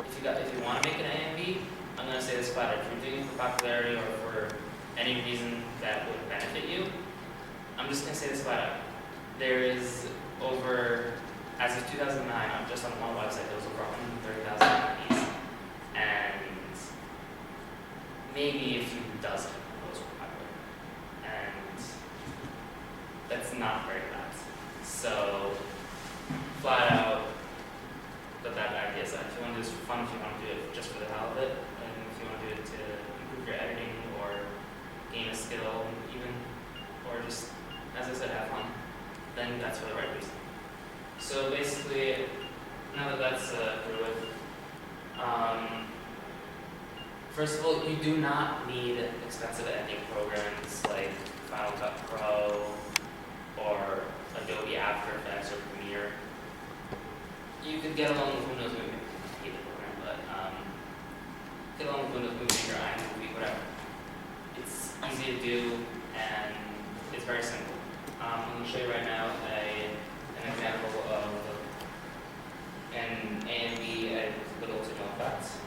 if you want to make an AMV, I'm going to say this flat out. If you're doing it for popularity or for any reason that would benefit you, I'm just going to say this flat out. There is over, as of 2009, I'm just on one website, there was over 130,000 AMVs, and maybe a few dozen of those were popular, and that's not very bad. So, flat out, put that idea aside. If you want to do this for fun, if you want to do it just for the hell of it, and if you want to do it to improve your editing or gain a skill even, or just, as I said, have fun, then that's for the right reason. So basically, now that that's through with, first of all, you do not need expensive editing programs like Final Cut Pro or Adobe After Effects or Premiere. You could get along with Windows Movie Maker, but get along with Windows Movie Maker, iMovie, whatever. It's easy to do and it's very simple. I'm going to show you right now an example of an AMV edit with little to no effects.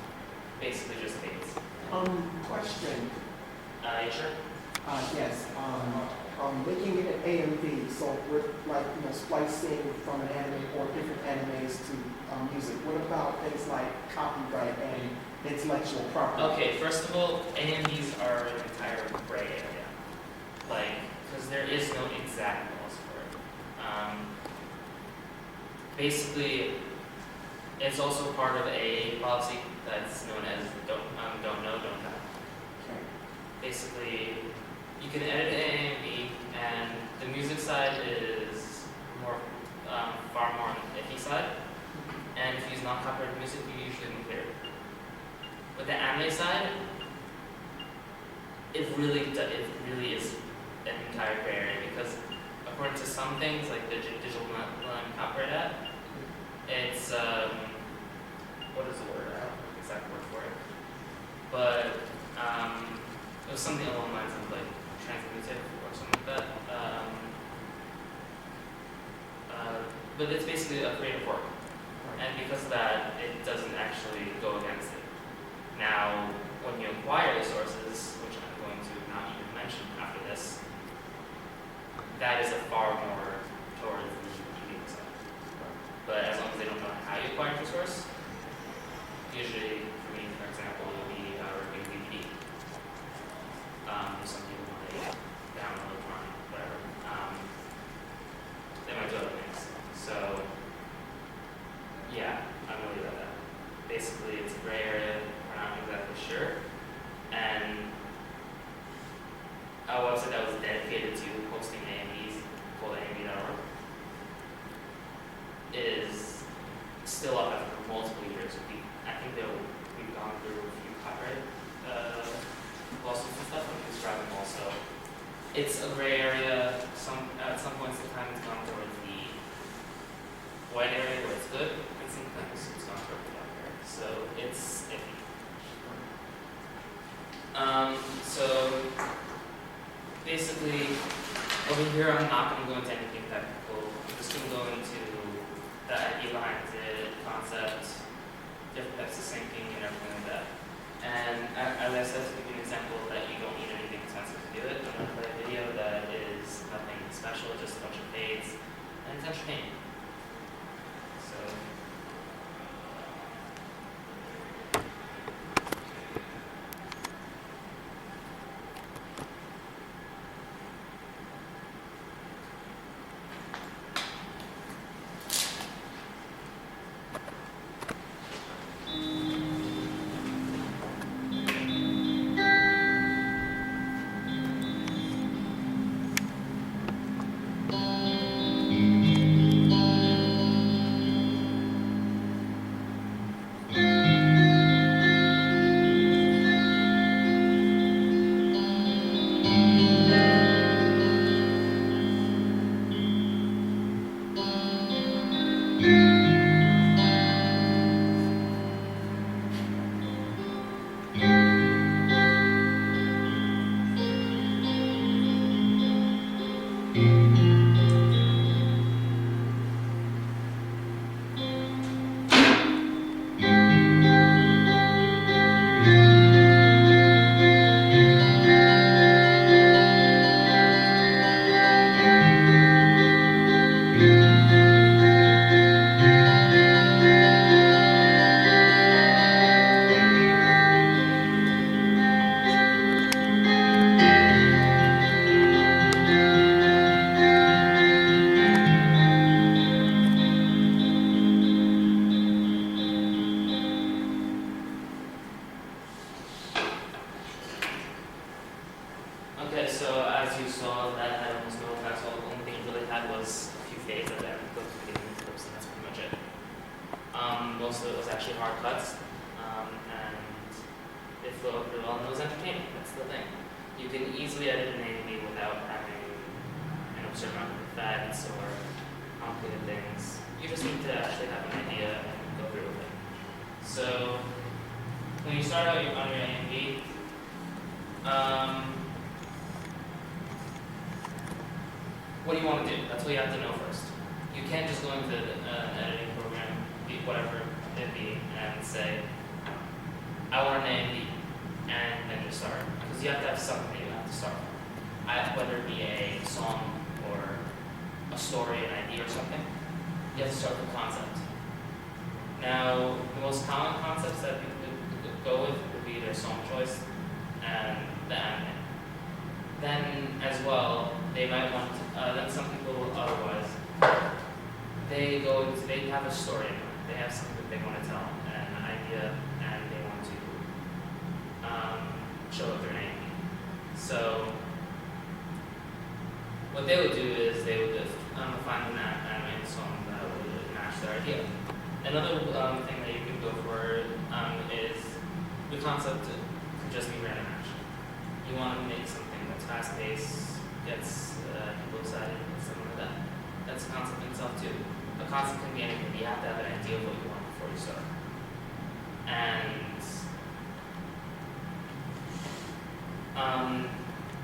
Basically just fades. Question. Yeah, sure. Yes. Making it an AMV, so with like splicing from an anime or different animes to music. What about things like copyright and intellectual property? Okay, first of all, AMVs are an entire gray area. Because there is no exact laws for it. Basically, it's also part of a policy that's known as don't know, don't have. Okay. Basically, you can edit an AMV, and the music side is far more on the iffy side. And if you use non-copyrighted music, you usually move here. With the anime side, it really is an entire gray area because according to some things, like the Digital Millennium Copyright Act, it's what is the word? I don't know the exact word for it, but it was something along the lines of like transmutive or something like that. But it's basically a creative work, and because of that, it doesn't actually go against it. Now, when you acquire the sources, which I'm going to not even mention after this, that is a far more towards the unique side. But as long as they don't know how you acquire the source, usually, for me, for example, it will be ripping DVD. Some people want to download from whatever. They might do other things. So, yeah, I'm going to leave it at that. Basically, it's a gray area. We're not exactly sure. And a website that was dedicated to hosting AMVs, called AMV.org, is still up after multiple years. I think we've gone through a few copyright lawsuits and stuff, and we describe them also. It's a gray area. At some points in time, it's gone towards the white area where it's good, and sometimes it's gone towards the black area. So it's iffy. So basically, over here, I'm not going to go into anything technical. I'm just going to go into the idea behind the concept, different types of syncing, and everything like that. And as I said, to give you an example that you don't need anything expensive to do it, I'm going to play a video that is nothing special, just a bunch of fades, and it's entertaining. So. it was actually hard cuts, and it flowed really well, and it was entertaining. That's the thing. You can easily edit an AMV without having an absurd amount of effects or complicated things. You just need to actually have an idea and go through with it. So when you start out on your AMV, what do you want to do? That's what you have to know first. You can't just go into an editing program, whatever it be, and say, I want an AMV, and then you start. Because you have to have something you have to start from. Whether it be a song or a story, an idea or something, you have to start with the concept. Now, the most common concepts that people could go with would be their song choice and the anime. Then, as well, they might want to, then some people otherwise, they have a story in mind. They have something that they want to tell, an idea, and they want to show it their name. So, what they would do is they would find an anime song that would match their idea. Another thing that you could go for is the concept could just be random action. You want to make something that's fast-paced, gets people excited, something like that. That's a concept in itself too. A concept can be anything. You have to have an idea of what you want before you start. And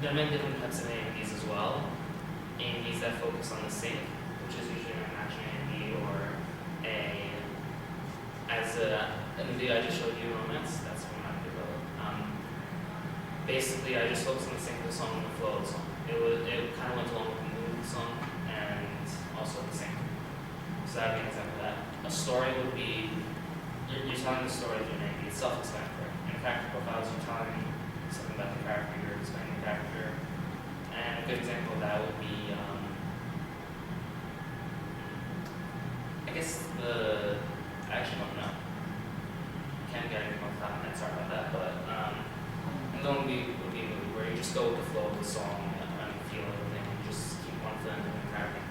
there are many different types of AMVs as well. AMVs that focus on the sync, which is usually an action AMV, or in the video I just showed you, romance. That's one I did. Basically, I just focused on the sync of the song and the flow of the song. It kind of went along with the mood of the song and also the sync. So that would be an example of that. A story would be you're telling the story through an AMV. It's self-explanatory. In character profiles, you're telling something about the character, you're explaining the character. And a good example of that would be, I guess I actually don't know. Can't get anything off the top of my head, sorry about that. But another one would be a movie where you just go with the flow of the song and feel everything, and you just keep one feeling and character.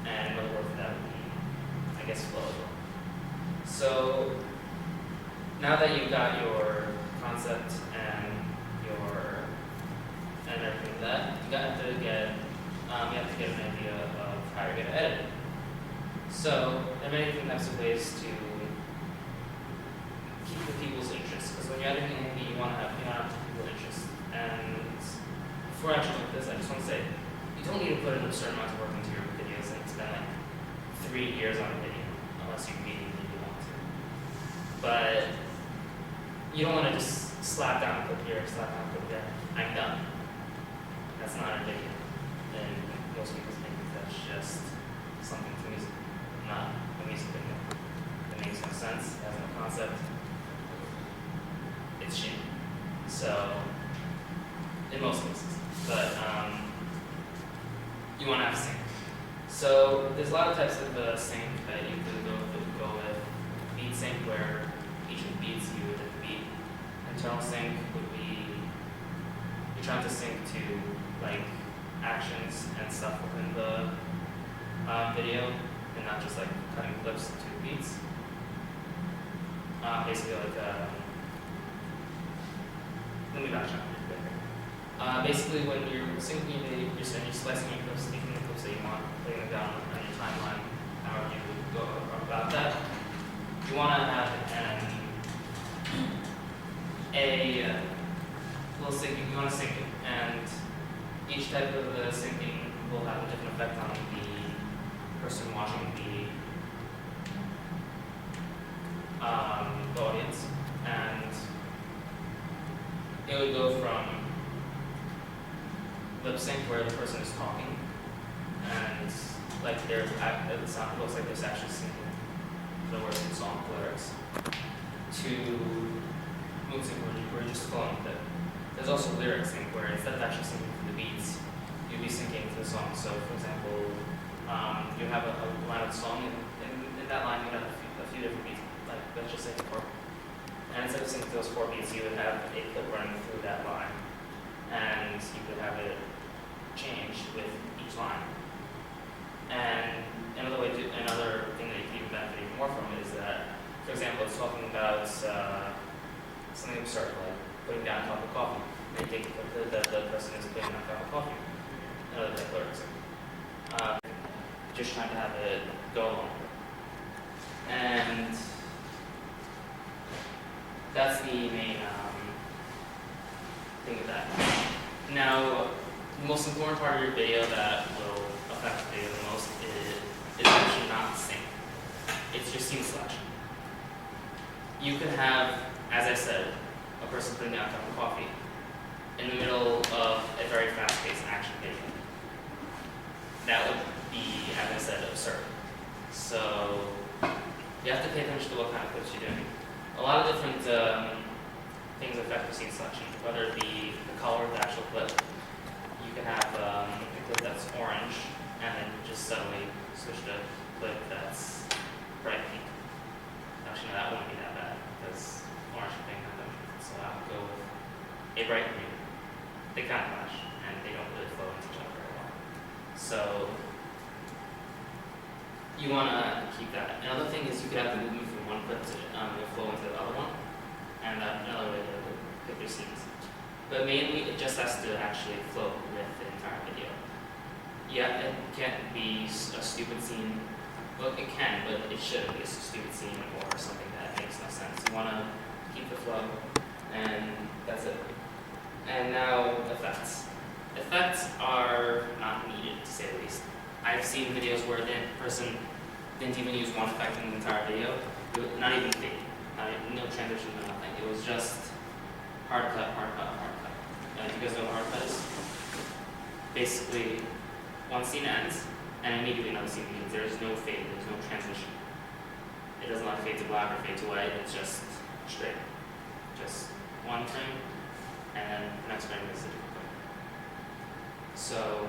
And another word for that would be, I guess, flow as well. So now that you've got your concept and everything like that, you have to get an idea of how you're going to edit it. So there are many different types of ways to keep the people's interest, because when you're editing an AMV, you want to have people's interest. And before I actually look at this, I just want to say, you don't need to put in a certain amount of work into your videos and spend like 3 years on a video, unless you really want to. But you don't want to just slap down a clip here, slap down a clip there. I'm done. That's not a video. And most people think that's just something to music, not a music video. It makes no sense, it has no concept. It's cheap. So, in most cases. But you want to have sync. So there's a lot of types of sync that you could go with. Beat sync, where each of the beats you would hit the beat. Internal sync would be you're trying to sync to like actions and stuff within the video, and not just like cutting clips to beats. Basically, like let me back up. Basically, when you're syncing you're slicing your clips, taking the clips that you want, putting them down on your timeline, however you would go about that. You want to have a little syncing, you want to sync it, and each type of the syncing will have a different effect on the person watching the audience, and it would go from lip sync, where the person is talking, and like it looks like there's actually syncing the words in song lyrics, to mood sync, where you're just flowing with it. There's also lyric sync, where instead of actually syncing to the beats, you'll be syncing to the song. So, for example, you have a line of the song, and in that line you have a few different beats, like let's just say 4. And instead of syncing to those 4 beats, you would have a clip running through that line, and you could have it change with each line. And another thing that you can even benefit even more from is that, for example, it's talking about something absurd, like putting down a cup of coffee. They take the person is putting down a cup of coffee. Another declaration. Just trying to have it go along. And that's the main thing of that. Now, the most important part of your video that will affect the video the most is actually not the sync. It's your scene selection. You could have, as I said, a person putting down a cup of coffee in the middle of a very fast-paced action video. That would be, as I said, absurd. So you have to pay attention to what kind of clips you're doing. A lot of different things affect the scene selection, whether it be the color of the actual clip. You can have a clip that's orange, and then just suddenly switch to a clip that's bright pink. Actually, no, that wouldn't be that bad, because orange and pink have them. So I would go with a bright green. They kind of match, and they don't really flow into each other very well. So you want to keep that. Another thing is you could have the movement from one clip to flow into the other one, and that's another way to pick your scenes. But mainly, it just has to actually flow with the entire video. Yeah, it can't be a stupid scene. Well, it can, but it shouldn't be a stupid scene or something that makes no sense. You want to keep the flow, and that's it. And now, effects. Effects are not needed, to say the least. I've seen videos where the person didn't even use one effect in the entire video, not even fade, no transition, no nothing. It was just hard cut, hard cut, hard cut. Do you guys know what hard cut is? Basically, one scene ends, and immediately another scene begins. There is no fade, there's no transition. It doesn't like fade to black or fade to white, it's just straight. Just one frame, and then the next frame is a different frame. So,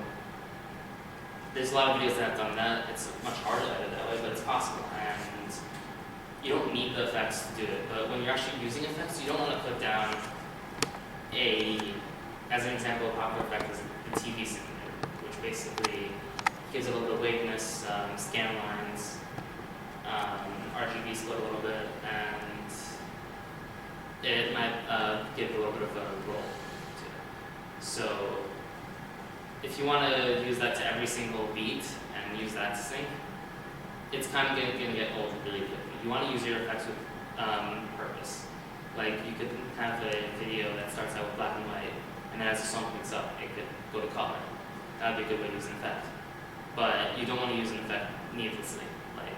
there's a lot of videos that have done that. It's much harder to edit that way, but it's possible. And you don't need the effects to do it. But when you're actually using effects, you don't want to put down as an example, a popular effect is the TV simulator, which basically gives it a little bit of waviness, scan lines, RGB split a little bit, and it might give a little bit of a roll to it. So if you want to use that to every single beat and use that to sync, it's kind of going to get old really quickly. You want to use your effects with purpose. Like you could have a video that starts out with black and white, and then as the song picks up, it could go to color. That would be a good way to use an effect. But you don't want to use an effect needlessly. Like,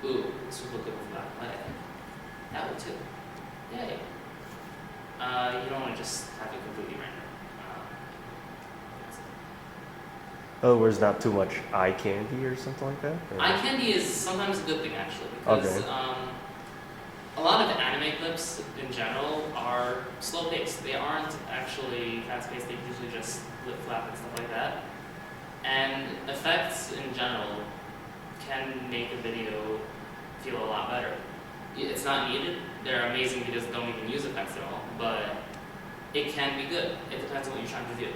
ooh, this would look good with black and white. That would too. Yay. You don't want to just have it completely random. In other words, not too much eye candy or something like that? Or? Eye candy is sometimes a good thing, actually, because a lot of anime clips in general are slow-paced. They aren't actually fast-paced. They usually just flip-flap and stuff like that. And effects in general can make a video feel a lot better. It's not needed. There are amazing videos that don't even use effects at all, but it can be good. It depends on what you're trying to do.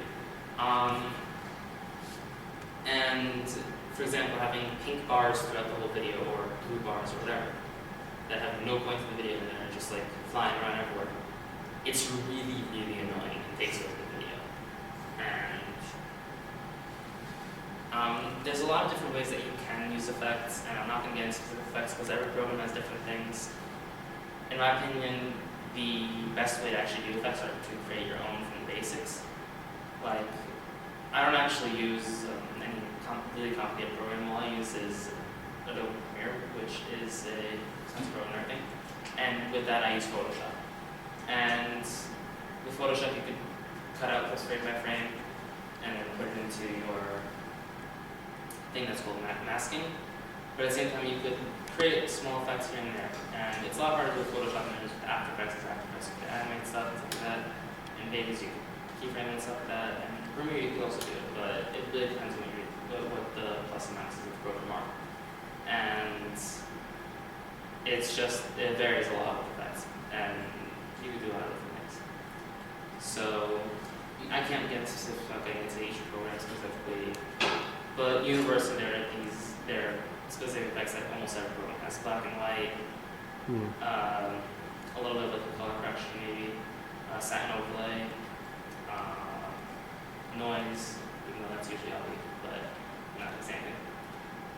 And for example, having pink bars throughout the whole video, or blue bars, or whatever, that have no point to the video and are just like flying around everywhere, it's really, really annoying and takes over the video. And there's a lot of different ways that you can use effects, and I'm not going to get into specific effects because every program has different things. In my opinion, the best way to actually do effects are to create your own from the basics. Like, I don't actually use any really complicated program. All I use is Adobe Premiere, which is a sense program and everything. And with that, I use Photoshop. And with Photoshop, you could cut out clips frame by frame and then put it into your thing that's called masking. But at the same time, you could create small effects here and there. And it's a lot harder with Photoshop than it is with After Effects. You can animate stuff and stuff like that. And Vegas, you can keyframe and stuff like that. And Premiere, you can also do it, but it really depends on what the plus and minuses of the program are. And it's just, it varies a lot with effects. And you can do a lot of different things. So, I can't get specific about getting into each program specifically, but universally there are specific effects that almost every program has. Black and white, A little bit of like a color correction maybe, satin overlay, noise, even though that's usually ugly, but not the same thing.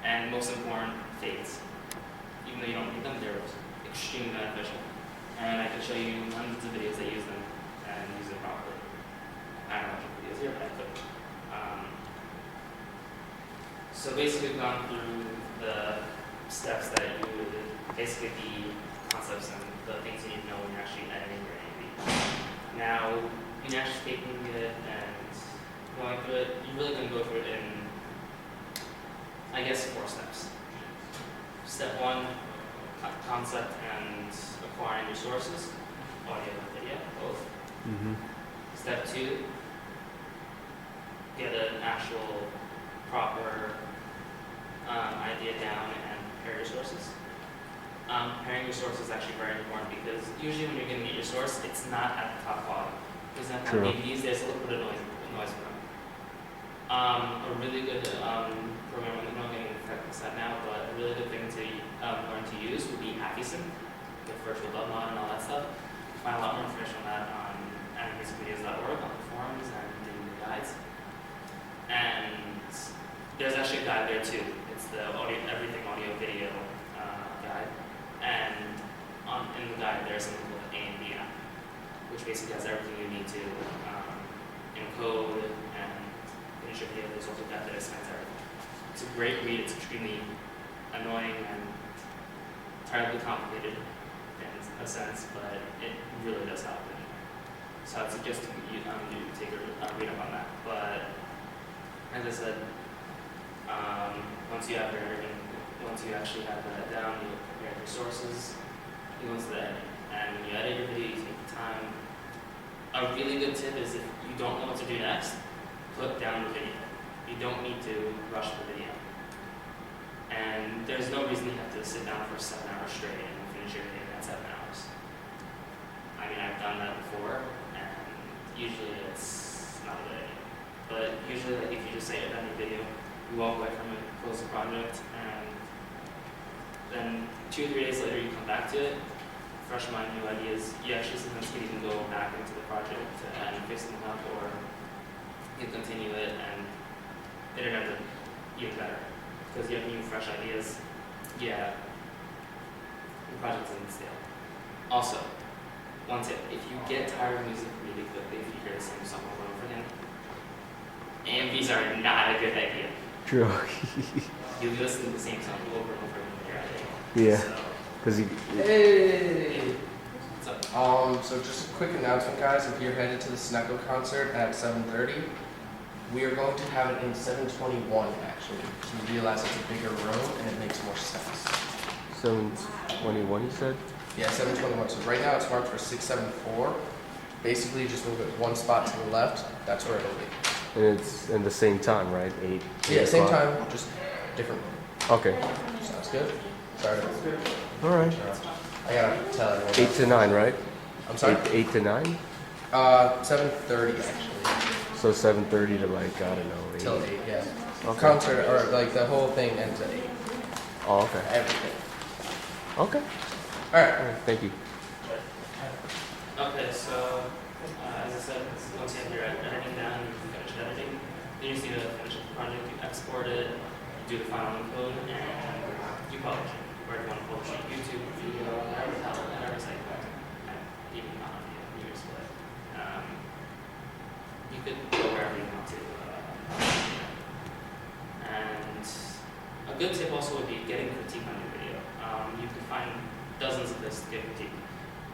And most important, fades. Even though you don't need them, they're extremely beneficial. And I can show you hundreds of videos that use them and use them properly. I don't know what videos here, but I could. So basically we've gone through the steps that you would, basically the concepts and the things you need to know when you're actually editing your AMV. Now, when you're actually taking it and going through it, you're really going to go through it in, I guess, 4 steps. Step 1, concept and acquiring your sources, audio and video, both. Step 2, get an actual proper idea down and prepare your sources. Preparing your source is actually very important because usually when you're going to get your source, it's not at the top quality. For example, on DVDs, there's a little bit of noise for them. A really good program, I'm not getting into technical side now, but a really good thing to learn to use would be Hackison, with virtual dub mod and all that stuff. You find a lot more information on that on animmusicvideos.org, on the forums and in the guides. And there's actually a guide there too. It's the everything audio video guide. And in the guide there's something called the AMV app, which basically has everything you need to encode and finish your video. There's also got that explains everything. It's a great read. It's extremely annoying and terribly complicated in a sense, but it really does help. So I'd suggest you take a read up on that. But as I said, once you have once you actually have that down, you prepare your sources, you go into the editing. And when you edit your video, you take the time. A really good tip is if you don't know what to do next, put down the video. You don't need to rush the video. And there's no reason you have to sit down for 7 hours straight and finish your video in 7 hours. I mean, I've done that before, and usually it's not a good idea. But usually, like, if you just say it on your video, you walk away from it, close the project, and then 2 or 3 days later you come back to it, fresh mind, new ideas. You actually sometimes can even go back into the project and fix them up, or you continue it and it'll end up even better. Because you have new, fresh ideas. Yeah, the project isn't stale. Also, one tip, if you get tired of music really quickly, if you hear the same song over and over again, AMVs are not a good idea. True. You listen to the same song over and over again. Yeah. So, Because you. Hey! what's up? So just a quick announcement, guys. If you're headed to the Snecko concert at 7:30, we are going to have it in 721, actually. So you realize it's a bigger room and it makes more sense. 721, you said? Yeah, 721. So right now it's marked for 674. Basically, just move it one spot to the left. That's where it'll be. And it's in the same time, right? 8. Yeah, same o'clock? time, just different room. Okay. Sounds good? Sorry. All right. I gotta tell everyone. 8 to 9, right? I'm sorry? 8 to 9? 7:30 actually. So 7:30 to like, I don't know, 8. Till 8, yeah. Okay. Concert, or like the whole thing ends at 8. Oh, okay. Everything. Okay. Alright. All right. Thank you. Okay, so as I said, once you have your editing done, you finish editing, then you just need to finish the project, you export it, you do the final encode, and you publish it. Where do you want to publish it? YouTube, video, whatever the hell, whatever site you want. Even not on video, you just play. You could go wherever you want to. And a good tip also would be getting critique on your video. You can find dozens of places to get critique.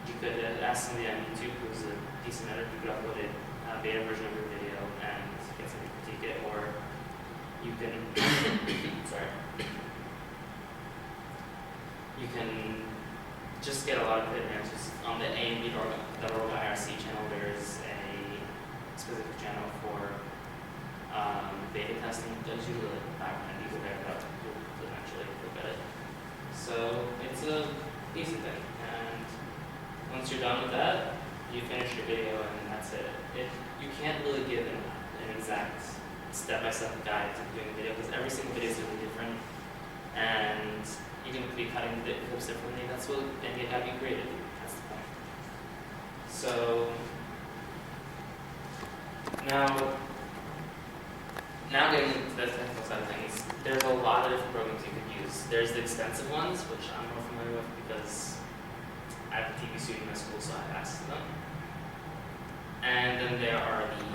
You could ask somebody on YouTube who's a decent editor, you could upload a beta version of your video and get somebody to critique it, or you can, sorry, you can just get a lot of hidden answers. On the AMV.org IRC channel, there's a specific channel for beta testing. There's usually a background, you can back it up, you'll eventually look at it. So it's a decent thing. And once you're done with that, you finish your video and that's it. You can't really give an exact step-by-step guide to doing a video because every single video is going to be different. and you can be cutting the clips differently. That's what, and you gotta be creative. That's the point. So now getting into the technical side of things, there's a lot of different programs you could use. There's the expensive ones, which I'm more familiar with because I have a TV student in my school, so I have access to them. And then there are the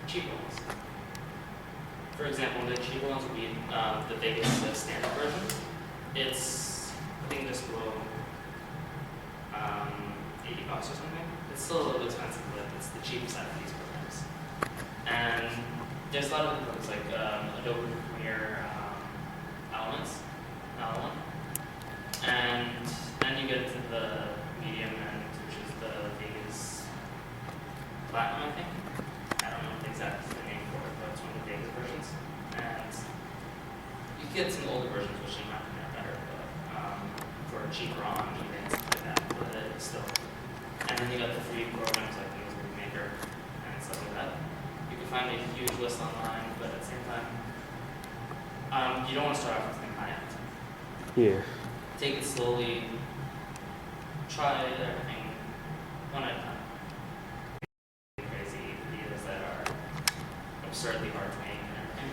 cheaper ones. For example, the cheaper ones would be the biggest, the standard version. It's, I think, just below $80 or something. It's still a little expensive, but it's the cheapest out of these programs. And there's a lot of different ones, like Adobe Premiere Elements, another one. And then you get to the medium end, which is the biggest platinum, I think. I don't know exactly the name for it, but it's one of the biggest versions. And you get some older versions, which in my opinion are better, but for cheaper on eBay and stuff like that, but it's still. And then you got the free programs like Movie Maker and stuff like that. You can find a huge list online, but at the same time, you don't want to start off with something high end. Yeah. Take it slowly, try everything one at a time. Crazy videos that are absurdly hard to make and everything.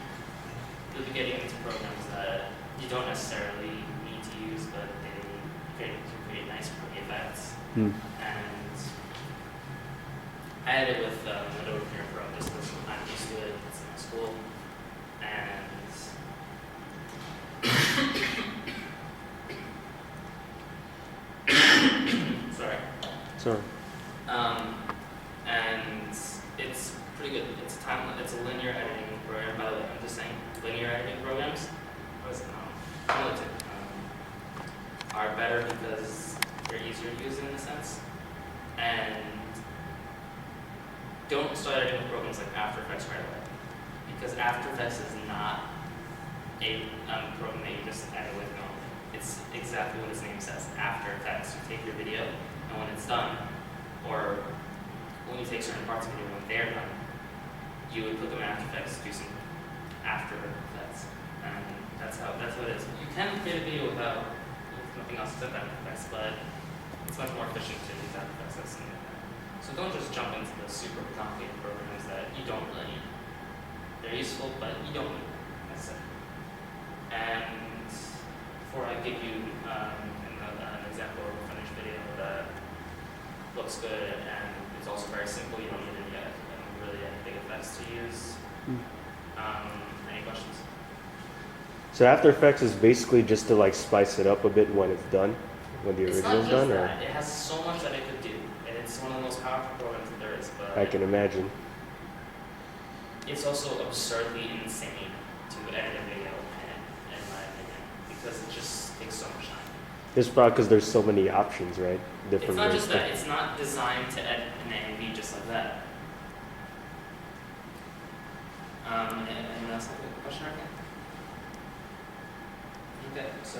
You'll be getting into programs that you don't necessarily need to use, but they create nice pretty effects. And I had it with Adobe Premiere Pro just because I'm used to it. It's in my school, and Sorry. And it's pretty good. It's a linear editing program. By the way, I'm just saying linear editing programs Polytechnic, are better because they're easier to use in a sense. And don't start editing programs like After Effects right away, because After Effects is not a program that you just edit with normally. It's exactly what its name says, After Effects. You take your video, and when it's done, or when you take certain parts of the video when they're done, you would put them in After Effects to do some After Effects, and that's what it is. You can create a video with nothing else except After Effects, but it's much more efficient to use After Effects as something like that. So don't just jump into the super complicated programs that you don't really need. They're useful, but you don't need them necessarily. And before I give you an example of a finished video that looks good and it's also very simple, you don't need really any big effects to use. Any questions? So After Effects is basically just to like spice it up a bit when it's done, when the original's done, or? It has so much that it could do, and it's one of the most powerful programs that there is. But I can imagine. it's also absurdly insane to edit a video in my opinion, because it just takes so much time. It's probably because there's so many options, right? It's not ways just that, it's not designed to edit an AMV just like that. Anyone else have a question or anything? Okay, so.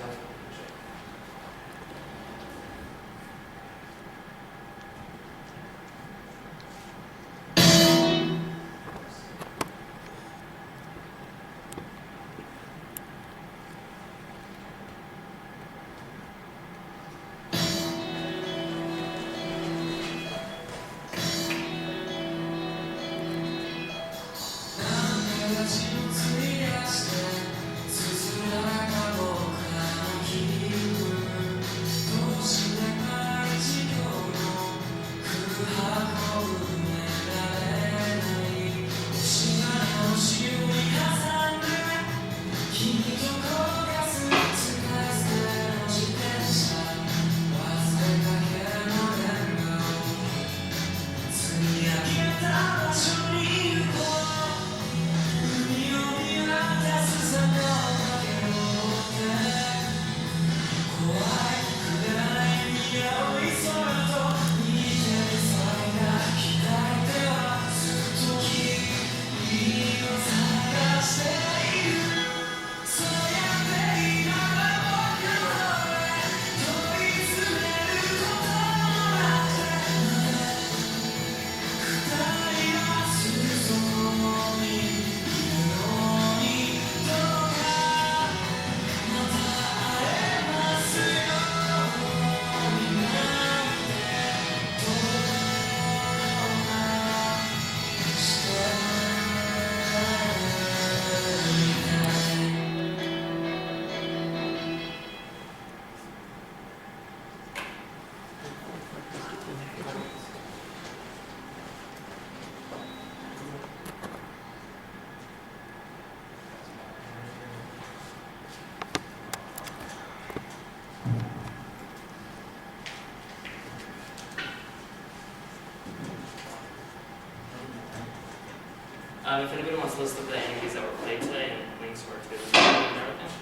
If anybody wants to list up the AMVs that were played today and links where to and everything,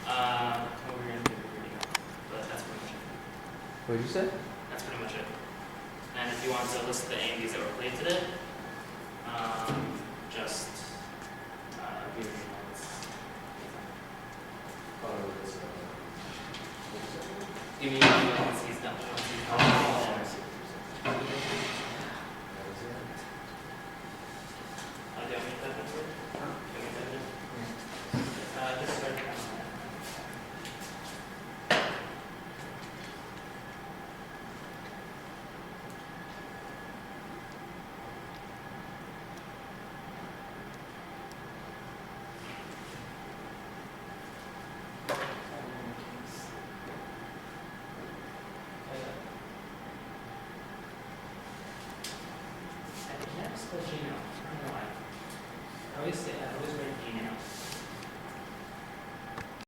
we're going to do a video, but that's pretty much it. What did you say? That's pretty much it. And if you want to list the AMVs that were played today, just give me notes. Give me once he's done. Once he's done. Do you want me to type it for you? Do you want me to type it? Just start counting. I never spell Gmail. I don't know why. I always write Gmail.